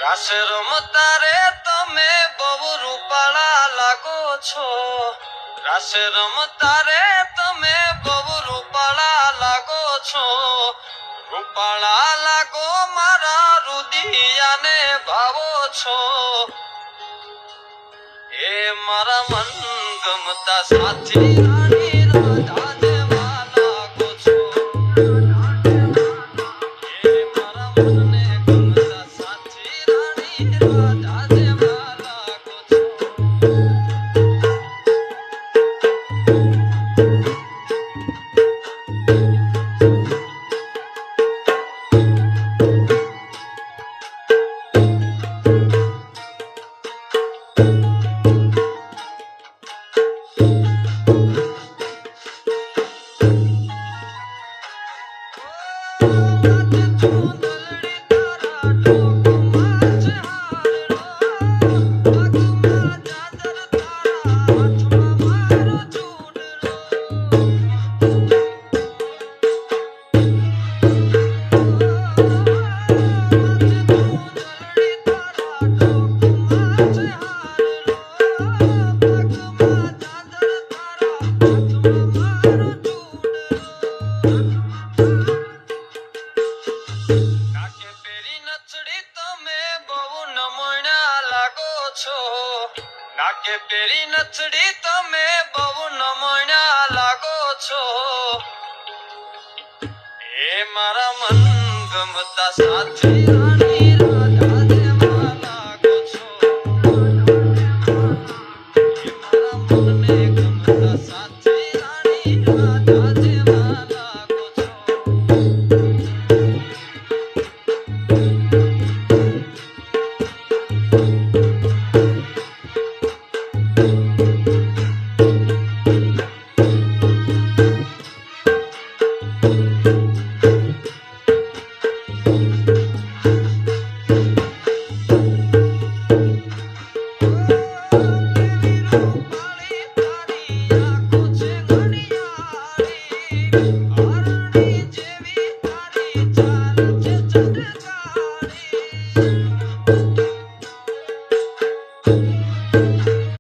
રાસ રમતા રે તમે બહુ રૂપાળા લાગો છો રાસ રમતા રે તમે બહુ રૂપાળા લાગો છો રૂપાળા લાગો મારા રુદિયાને ભાવો છો એ મારા મન ગમતા સાથી રાણી રાજા જેવા લાગો છો એ મારા મનને ગમતા સાથી રાણી રાજા જેવા લાગો છો નાકે પેરી નચડી તમે બહુ નમણ્યા લાગો છો એ મારા મન ગમતા સાથી